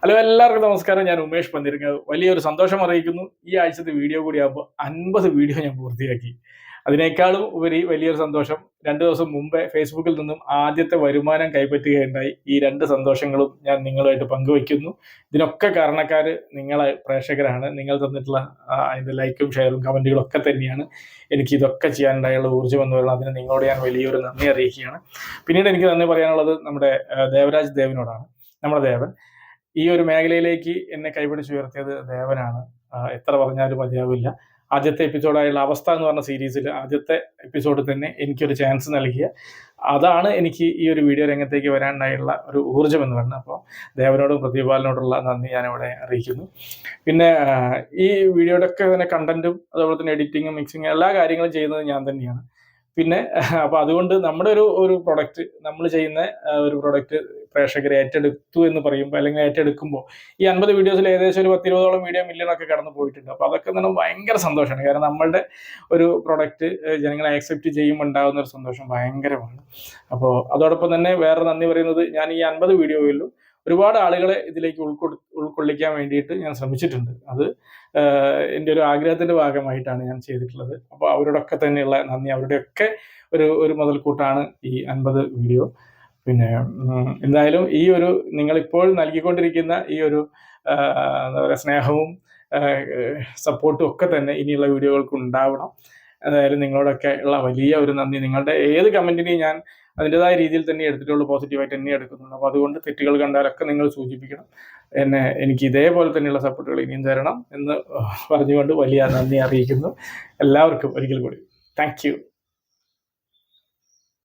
Hello, എല്ലാവർക്കും നമസ്കാരം. ഞാൻ ഉമേഷ് പന്തിരങ്ങാവ്. വലിയൊരു സന്തോഷം അറിയിക്കുന്നു. ഈ ആഴ്ചത്തെ വീഡിയോ കൂടിയാകുമ്പോൾ 50 വീഡിയോ ഞാൻ പൂർത്തിയാക്കി. അതിനേക്കാളും ഉപരി വലിയൊരു സന്തോഷം, 2 ദിവസം മുമ്പേ ഫേസ്ബുക്കിൽ നിന്നും ആദ്യത്തെ വരുമാനം കൈപ്പറ്റുകയുണ്ടായി. ഈ 2 സന്തോഷങ്ങളും ഞാൻ നിങ്ങളുമായിട്ട് പങ്കുവയ്ക്കുന്നു. ഇതിനൊക്കെ കാരണക്കാര് നിങ്ങളെ പ്രേക്ഷകരാണ്. നിങ്ങൾ തന്നിട്ടുള്ള അതിൻ്റെ ലൈക്കും ഷെയറും കമൻറ്റുകളും ഒക്കെ തന്നെയാണ് എനിക്ക് ഇതൊക്കെ ചെയ്യാനുണ്ടായുള്ള ഊർജ്ജം എന്ന് പറയുന്നത്. അതിന് നിങ്ങളോട് ഞാൻ വലിയൊരു നന്ദി അറിയിക്കുകയാണ്. പിന്നീട് എനിക്ക് നന്ദി പറയാനുള്ളത് നമ്മുടെ ദേവരാജ് ദേവനോടാണ്. നമ്മുടെ ദേവൻ ഈ ഒരു മേഖലയിലേക്ക് എന്നെ കൈപിടിച്ചുയർത്തിയത് ദേവനാണ്. എത്ര പറഞ്ഞാലും മതിയാവില്ല. ആദ്യത്തെ എപ്പിസോഡായുള്ള അവസ്ഥ എന്ന് പറഞ്ഞ സീരീസിൽ ആദ്യത്തെ എപ്പിസോഡ് തന്നെ എനിക്കൊരു ചാൻസ് നൽകിയ അതാണ് എനിക്ക് ഈ ഒരു വീഡിയോ രംഗത്തേക്ക് വരാനായുള്ള ഒരു ഊർജ്ജം എന്ന് പറയുന്നത്. അപ്പോൾ ദേവനോടും പ്രതിപാലനോടുള്ള നന്ദി ഞാനിവിടെ അറിയിക്കുന്നു. പിന്നെ ഈ വീഡിയോയുടെ ഒക്കെ തന്നെ കണ്ടന്റും അതുപോലെ തന്നെ എഡിറ്റിങ്ങും മിക്സിങ്ങും എല്ലാ കാര്യങ്ങളും ചെയ്യുന്നത് ഞാൻ തന്നെയാണ്. പിന്നെ അപ്പോൾ അതുകൊണ്ട് നമ്മുടെ ഒരു പ്രൊഡക്റ്റ്, നമ്മൾ ചെയ്യുന്ന ഒരു പ്രൊഡക്റ്റ് പ്രേക്ഷകരെ ഏറ്റെടുത്തു എന്ന് പറയുമ്പോൾ, അല്ലെങ്കിൽ ഏറ്റെടുക്കുമ്പോൾ ഈ 50 വീഡിയോസിൽ ഏകദേശം ഒരു 10-20ഓളം വീഡിയോ മില്യണൊക്കെ കടന്നു പോയിട്ടുണ്ട്. അപ്പോൾ അതൊക്കെ തന്നെ ഭയങ്കര സന്തോഷമാണ്. കാരണം നമ്മളുടെ ഒരു പ്രൊഡക്റ്റ് ജനങ്ങളെ ആക്സെപ്റ്റ് ചെയ്യുമ്പോൾ ഉണ്ടാകുന്ന ഒരു സന്തോഷം ഭയങ്കരമാണ്. അപ്പോൾ അതോടൊപ്പം തന്നെ വേറെ നന്ദി പറയുന്നത്, ഞാൻ ഈ 50 വീഡിയോയിലും ഒരുപാട് ആളുകളെ ഇതിലേക്ക് ഉൾക്കൊള്ളിക്കാൻ വേണ്ടിയിട്ട് ഞാൻ ശ്രമിച്ചിട്ടുണ്ട്. അത് എൻ്റെ ഒരു ആഗ്രഹത്തിൻ്റെ ഭാഗമായിട്ടാണ് ഞാൻ ചെയ്തിട്ടുള്ളത്. അപ്പോൾ അവരോടൊക്കെ തന്നെയുള്ള നന്ദി, അവരുടെയൊക്കെ ഒരു മുതൽക്കൂട്ടാണ് ഈ 50 വീഡിയോ. പിന്നെ എന്തായാലും ഈ ഒരു നിങ്ങളിപ്പോൾ നൽകിക്കൊണ്ടിരിക്കുന്ന ഈ ഒരു എന്താ പറയുക, സ്നേഹവും സപ്പോർട്ടും ഒക്കെ തന്നെ ഇനിയുള്ള വീഡിയോകൾക്ക് ഉണ്ടാവണം. എന്തായാലും നിങ്ങളോടൊക്കെ ഉള്ള വലിയ ഒരു നന്ദി. നിങ്ങളുടെ ഏത് കമൻറ്റിനെയും ഞാൻ അതിൻ്റെതായ രീതിയിൽ തന്നെ എടുത്തിട്ടുള്ളൂ, പോസിറ്റീവായിട്ട് തന്നെ എടുക്കുന്നുള്ളൂ. അപ്പോൾ അതുകൊണ്ട് തെറ്റുകൾ കണ്ടാലൊക്കെ നിങ്ങൾ സൂചിപ്പിക്കണം. എനിക്ക് ഇതേപോലെ തന്നെയുള്ള സപ്പോർട്ടുകൾ ഇനിയും തരണം എന്ന് പറഞ്ഞുകൊണ്ട് വലിയ നന്ദി അറിയിക്കുന്നു. എല്ലാവർക്കും ഒരിക്കൽ കൂടി താങ്ക് യു.